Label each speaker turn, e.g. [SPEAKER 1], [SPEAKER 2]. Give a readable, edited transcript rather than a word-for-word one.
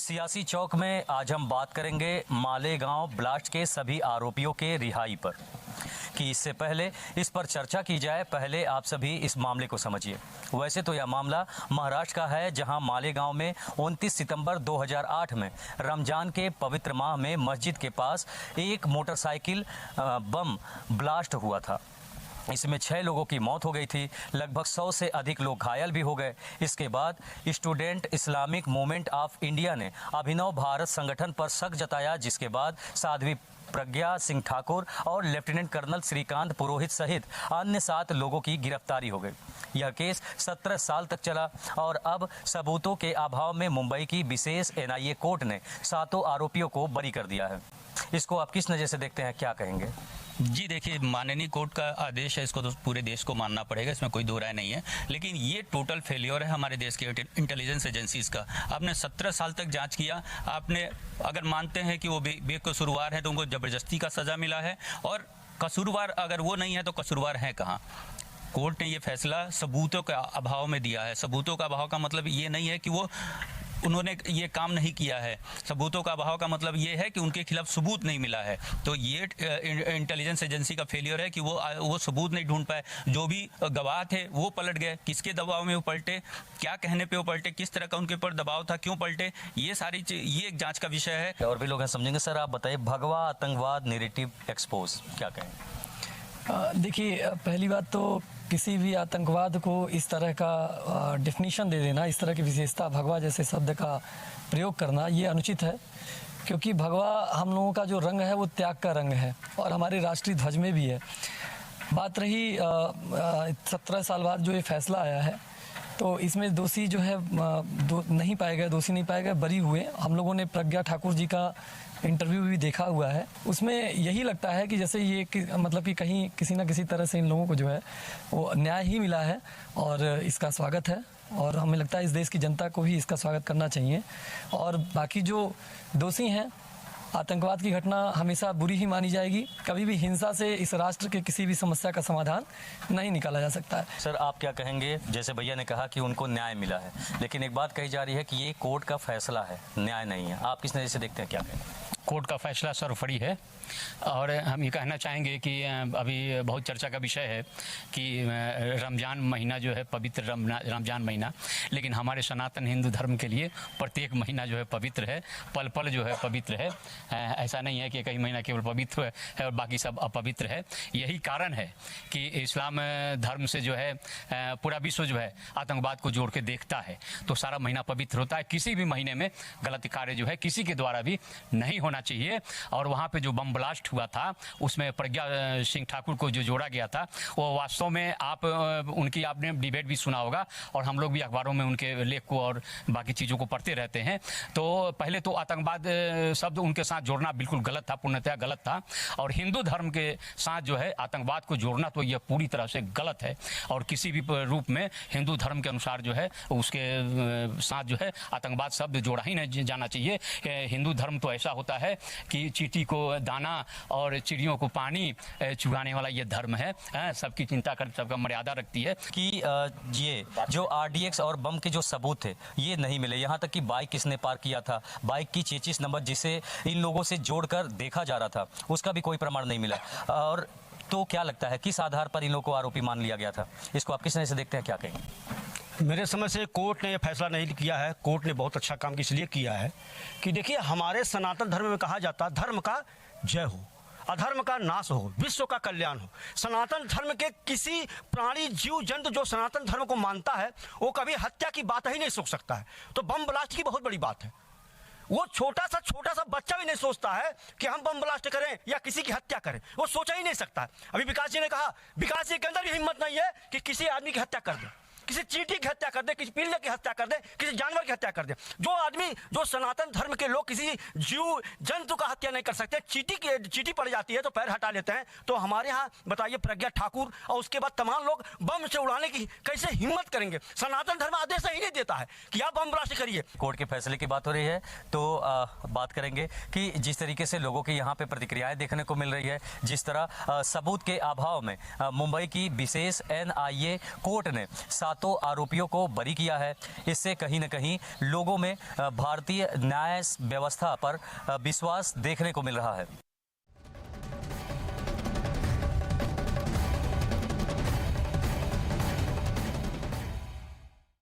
[SPEAKER 1] सियासी चौक में आज हम बात करेंगे मालेगांव ब्लास्ट के सभी आरोपियों के रिहाई पर। कि इससे पहले इस पर चर्चा की जाए, पहले आप सभी इस मामले को समझिए। वैसे तो यह मामला महाराष्ट्र का है, जहां मालेगांव में 29 सितंबर 2008 में रमजान के पवित्र माह में मस्जिद के पास एक मोटरसाइकिल बम ब्लास्ट हुआ था। इसमें 6 लोगों की मौत हो गई थी, लगभग 100 से अधिक लोग घायल भी हो गए। इसके बाद student Islamic movement of India ने अभिनव भारत संगठन पर शक जताया, जिसके बाद साध्वी प्रज्ञा सिंह ठाकुर और लेफ्टिनेंट कर्नल श्रीकांत पुरोहित सहित अन्य 7 लोगों की गिरफ्तारी हो गई। यह केस 17 साल तक चला और अब सबूतों के अभाव में मुंबई की विशेष NIA कोर्ट ने 7 आरोपियों को बरी कर दिया है। इसको आप किस नज़र से देखते हैं, क्या कहेंगे?
[SPEAKER 2] जी देखिए, माननीय कोर्ट का आदेश है, इसको तो पूरे देश को मानना पड़ेगा, इसमें कोई दो राय नहीं है। लेकिन ये टोटल फेलियर है हमारे देश के इंटेलिजेंस एजेंसीज का। आपने 17 साल तक जांच किया, आपने अगर मानते हैं कि वो बेकसूरवार है तो उनको ज़बरदस्ती का सज़ा मिला है, और कसूरवार अगर वो नहीं है तो कसूरवार है कहाँ? कोर्ट ने ये फैसला सबूतों का अभाव में दिया है। सबूतों का अभाव का मतलब ये नहीं है कि उन्होंने ये काम नहीं किया है। सबूतों का अभाव का मतलब ये है कि उनके खिलाफ सबूत नहीं मिला है। तो ये इंटेलिजेंस एजेंसी का फेलियर है कि वो सबूत नहीं ढूंढ पाए। जो भी गवाह थे वो पलट गए, किसके दबाव में वो पलटे, क्या कहने पे वो पलटे, किस तरह का उनके ऊपर दबाव था, क्यों पलटे, ये सारी ये एक जाँच का विषय है।
[SPEAKER 1] और भी लोग हैं, समझेंगे। सर आप बताइए, भगवा आतंकवाद नेरेटिव एक्सपोज, क्या कहें?
[SPEAKER 3] देखिए, पहली बात तो किसी भी आतंकवाद को इस तरह का डेफिनेशन दे देना, इस तरह की विशेषता भगवा जैसे शब्द का प्रयोग करना, ये अनुचित है। क्योंकि भगवा हम लोगों का जो रंग है वो त्याग का रंग है और हमारे राष्ट्रीय ध्वज में भी है। बात रही 17 साल बाद जो ये फैसला आया है, तो इसमें दोषी जो है नहीं पाए गए, दोषी नहीं पाए गए, बरी हुए। हम लोगों ने प्रज्ञा ठाकुर जी का इंटरव्यू भी देखा हुआ है, उसमें यही लगता है कि जैसे ये मतलब कि कहीं किसी न किसी तरह से इन लोगों को जो है वो न्याय ही मिला है, और इसका स्वागत है। और हमें लगता है इस देश की जनता को भी इसका स्वागत करना चाहिए। और बाकी जो दोषी हैं, आतंकवाद की घटना हमेशा बुरी ही मानी जाएगी। कभी भी हिंसा से इस राष्ट्र के किसी भी समस्या का समाधान नहीं निकाला जा सकता है।
[SPEAKER 1] सर आप क्या कहेंगे? जैसे भैया ने कहा कि उनको न्याय मिला है, लेकिन एक बात कही जा रही है कि ये कोर्ट का फैसला है, न्याय नहीं है। आप किस नज़र से देखते हैं, क्या कहेंगे?
[SPEAKER 2] कोर्ट का फैसला सर्वोपरि है, और हम ये कहना चाहेंगे कि अभी बहुत चर्चा का विषय है कि रमज़ान महीना जो है पवित्र रमज़ान महीना, लेकिन हमारे सनातन हिंदू धर्म के लिए प्रत्येक महीना जो है पवित्र है, पल पल जो है पवित्र है। ऐसा नहीं है कि कई महीना केवल पवित्र है और बाकी सब अपवित्र है। यही कारण है कि इस्लाम धर्म से जो है पूरा विश्व जो है आतंकवाद को जोड़ के देखता है, तो सारा महीना पवित्र होता है। किसी भी महीने में गलत कार्य जो है किसी के द्वारा भी नहीं होना चाहिए। और वहाँ पे जो बम ब्लास्ट हुआ था, उसमें प्रज्ञा सिंह ठाकुर को जो जोड़ा गया था, वो वास्तव में आपने डिबेट भी सुना होगा, और हम लोग भी अखबारों में उनके लेख को और बाकी चीज़ों को पढ़ते रहते हैं। तो पहले तो आतंकवाद शब्द उनके साथ जोड़ना बिल्कुल गलत था, पूर्णतः गलत था। और हिंदू धर्म के साथ जो है आतंकवाद को जोड़ना तो यह पूरी तरह से गलत है, और किसी भी रूप में हिंदू धर्म के अनुसार जो है उसके साथ जो है आतंकवाद शब्द जोड़ा ही नहीं जाना चाहिए। हिंदू धर्म तो ऐसा होता है कि चींटी को दाना और चिड़ियों को पानी चुगाने वाला ये धर्म है। सबकी चिंता कर, सबका मर्यादा रखती है।
[SPEAKER 1] कि ये जो RDX और बम के जो सबूत थे ये नहीं मिले। यहाँ तक कि बाइक किसने पार किया था, बाइक की चेचिस नंबर जिसे इन लोगों से जोड़कर देखा जा रहा था, उसका भी कोई प्रमाण नहीं मिला। और तो क्या लगता है किस आधार पर इन लोगों को आरोपी मान लिया गया था? इसको आप किस नज़र से देखते हैं, क्या कहेंगे?
[SPEAKER 4] मेरे समझ से कोर्ट ने यह फैसला नहीं किया है। कोर्ट ने बहुत अच्छा काम इसलिए किया है कि देखिए, हमारे सनातन धर्म में कहा जाता है धर्म का जय हो, अधर्म का नाश हो, विश्व का कल्याण हो। सनातन धर्म के किसी प्राणी जीव जंतु जो सनातन धर्म को मानता है वो कभी हत्या की बात ही नहीं सोच सकता है। तो बम ब्लास्ट की बहुत बड़ी बात है। वो छोटा सा बच्चा भी नहीं सोचता है कि हम बम ब्लास्ट करें या किसी की हत्या करें, वो सोचा ही नहीं सकता है। अभी विकास जी ने कहा, विकास जी के अंदर भी हिम्मत नहीं है कि किसी आदमी की हत्या कर दे, किसी चींटी की हत्या कर दे, किसी पिल्ले की हत्या कर दे, किसी जानवर की हत्या कर दे। जो आदमी, जो सनातन धर्म के लोग किसी जीव जंतु का हत्या नहीं कर सकते, चींटी पड़ जाती है तो पैर हटा लेते हैं। तो हमारे यहाँ बताइए प्रज्ञा ठाकुर और उसके बाद तमाम लोग बम से उड़ाने की कैसे हिम्मत करेंगे? सनातन धर्म आदेश ही नहीं देता है कि आप बम ब्लास्ट करिए।
[SPEAKER 1] कोर्ट के फैसले की बात हो रही है, तो बात करेंगे कि जिस तरीके से लोगों की यहाँ पे प्रतिक्रियाएं देखने को मिल रही है, जिस तरह सबूत के अभाव में मुंबई की विशेष NIA कोर्ट ने 7 सातों आरोपियों को बरी किया है। इससे कहीं न कहीं लोगों में भारतीय न्याय व्यवस्था पर विश्वास देखने को मिल रहा है।